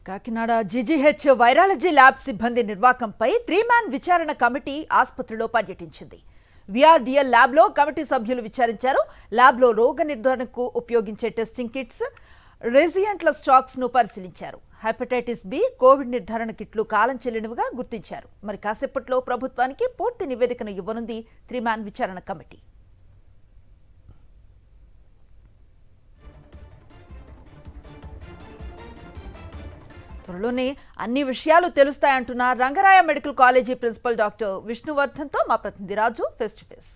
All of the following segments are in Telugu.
కాకినాడ జీజీహెచ్ వైరాలజీ ల్యాబ్ సిబ్బంది నిర్వాకంపై 3-మ్యాన్ విచారణ కమిటీ ఆసుపత్రిలో పర్యటించింది. విఆర్డీఎల్ ల్యాబ్లో కమిటీ సభ్యులు విచారించారు. ల్యాబ్లో రోగ నిర్ధారణకు ఉపయోగించే టెస్టింగ్ కిట్స్, రెసియెంట్ల స్టాక్స్ ను పరిశీలించారు. హెపటైటిస్ బి, కోవిడ్ నిర్ధారణ కిట్లు కాలం చెల్లినవిగా గుర్తించారు. మరి కాసేపట్లో ప్రభుత్వానికి పూర్తి నివేదికను ఇవ్వనుంది 3-మ్యాన్ విచారణ కమిటీ. త్వరలోనే అన్ని విషయాలు తెలుస్తాయంటున్న Rangaraya medical college principal doctor విష్ణువర్ధన్తో మా ప్రతినిధి Raju face to face.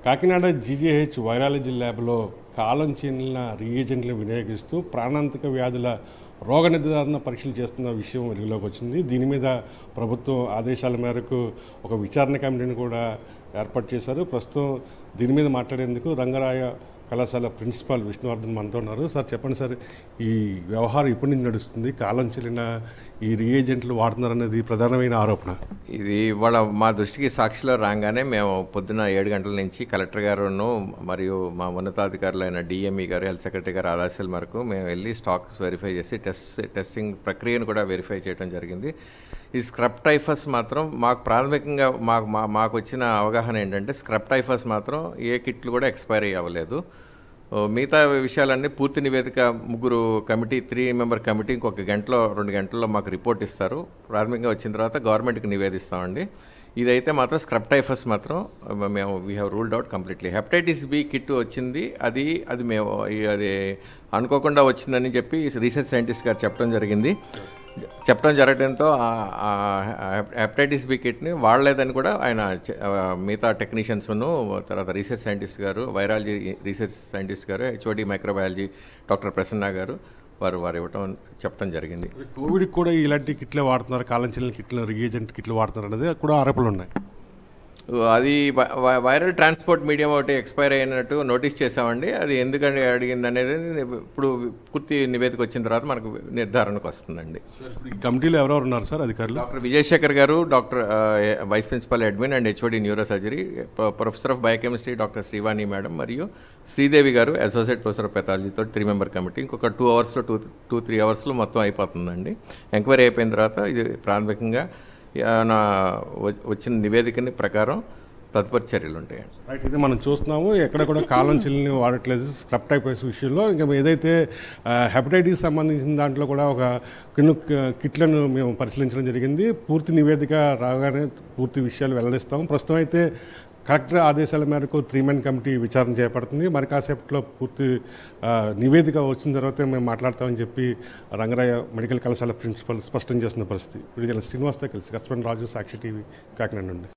Kakinada GGH virology ల్యాబ్లో కాలం చెల్లిన రీఏజెంట్లను వినియోగిస్తూ ప్రాణాంతక వ్యాధుల రోగ నిర్ధారణ పరీక్షలు చేస్తున్న విషయం వెలుగులోకి వచ్చింది. దీని మీద ప్రభుత్వం ఆదేశాల మేరకు ఒక విచారణ కమిటీని కూడా ఏర్పాటు చేశారు. ప్రస్తుతం దీని మీద మాట్లాడేందుకు రంగరాయ కళాశాల ప్రిన్సిపాల్ విష్ణువర్ధన్ మనతో ఉన్నారు. సార్ చెప్పండి సార్, ఈ వ్యవహారం ఎప్పటి నుంచి నడుస్తుంది? కాలం చెల్లిన ఈ రీఏజెంట్లు వాడుతున్నారనేది ప్రధానమైన ఆరోపణ. ఇది ఇవాళ మా దృష్టికి సాక్షిలో రాగానే మేము పొద్దున్న 7 గంటల నుంచి కలెక్టర్ గారును మరియు మా ఉన్నతాధికారులైన డిఎంఈ గారు, హెల్త్ సెక్రటరీ గారు ఆదేశాల మేరకు మేము వెళ్ళి స్టాక్స్ వెరిఫై చేసి టెస్టింగ్ ప్రక్రియను కూడా వెరిఫై చేయడం జరిగింది. ఈ స్క్రబ్ టైఫస్ మాత్రం మాకు ప్రాథమికంగా మాకు వచ్చిన అవగాహన ఏంటంటే స్క్రబ్ టైఫస్ మాత్రం ఏ కిట్లు కూడా ఎక్స్పైర్ అవ్వలేదు. మిగతా విషయాలన్నీ పూర్తి నివేదిక ముగ్గురు కమిటీ 3-మెంబర్ కమిటీ ఇంకొక గంటలో 2 గంటల్లో మాకు రిపోర్ట్ ఇస్తారు. ప్రాథమికంగా వచ్చిన తర్వాత గవర్నమెంట్కి నివేదిస్తామండి. ఇదైతే మాత్రం స్క్రబ్ టైఫస్ మాత్రం మేము we have ruled out completely. Hepatitis B kit వచ్చింది, అది మేము అది అనుకోకుండా వచ్చిందని చెప్పి రీసెర్చ్ సైంటిస్ట్ గారు చెప్పడం జరగడంతో హెపటైటిస్ బి కిట్ని వాడలేదని కూడా ఆయన మిగతా టెక్నీషియన్స్ను, తర్వాత రీసెర్చ్ సైంటిస్ట్ గారు, వైరాలజీ రీసెర్చ్ సైంటిస్ట్ గారు, హెచ్ఓడి మైక్రోబయాలజీ డాక్టర్ ప్రసన్న గారు వారు చెప్పడం జరిగింది. కోవిడ్కి కూడా ఇలాంటి కిట్లే వాడుతున్నారు, కాలం చెల్లిన కిట్లు, రీఏజెంట్ కిట్లు వాడుతున్నారు అనేది కూడా ఆరోపణలు ఉన్నాయి. అది వైరల్ ట్రాన్స్పోర్ట్ మీడియం ఒకటి ఎక్స్పైర్ అయినట్టు నోటీస్ చేసామండి. అది ఎందుకని అడిగింది అనేది ఇప్పుడు పూర్తి నివేదిక వచ్చిన తర్వాత మనకు నిర్ధారణకు వస్తుందండి. కమిటీలో ఎవరెవరు ఉన్నారు సార్ అధికారులు? డాక్టర్ విజయశేఖర్ గారు, doctor vice principal admin and HOD neuro surgery, professor of biochemistry doctor Srivani madam మరియు శ్రీదేవి గారు అసోసియేట్ ప్రొఫెసర్ ఆఫ్ పెథాలజీతో 3-మెంబర్ కమిటీ. ఇంకొక 2 అవర్స్లో 2-3 అవర్స్లో మొత్తం అయిపోతుందండి. ఎంక్వైరీ అయిపోయిన తర్వాత ఇది ప్రాథమికంగా వచ్చిన నివేదికని ప్రకారం తదుపరి చర్యలు ఉంటాయండి. రైట్, ఇది మనం చూస్తున్నాము. ఎక్కడ కూడా కాలం చెల్లిని వాడట్లేదు స్క్రబ్ టైఫస్ విషయంలో. ఇంకా ఏదైతే హెపటైటిస్ సంబంధించిన దాంట్లో కూడా ఒక కొన్ని కిట్లను మేము పరిశీలించడం జరిగింది. పూర్తి నివేదిక రాగానే పూర్తి విషయాలు వెల్లడిస్తాము. ప్రస్తుతం అయితే కలెక్టర్ ఆదేశాల మేరకు 3-మ్యాన్ కమిటీ విచారణ చేపడుతుంది. మరి కాసేపట్లో పూర్తి నివేదిక వచ్చిన తర్వాత మేము మాట్లాడతామని చెప్పి రంగరాయ మెడికల్ కళాశాల ప్రిన్సిపల్ స్పష్టం చేస్తున్న పరిస్థితి. విడుదల శ్రీనివాస్తో కలిసి కస్పెంట్ రాజు, సాక్షి టీవీ, కాకినాడ నుండి.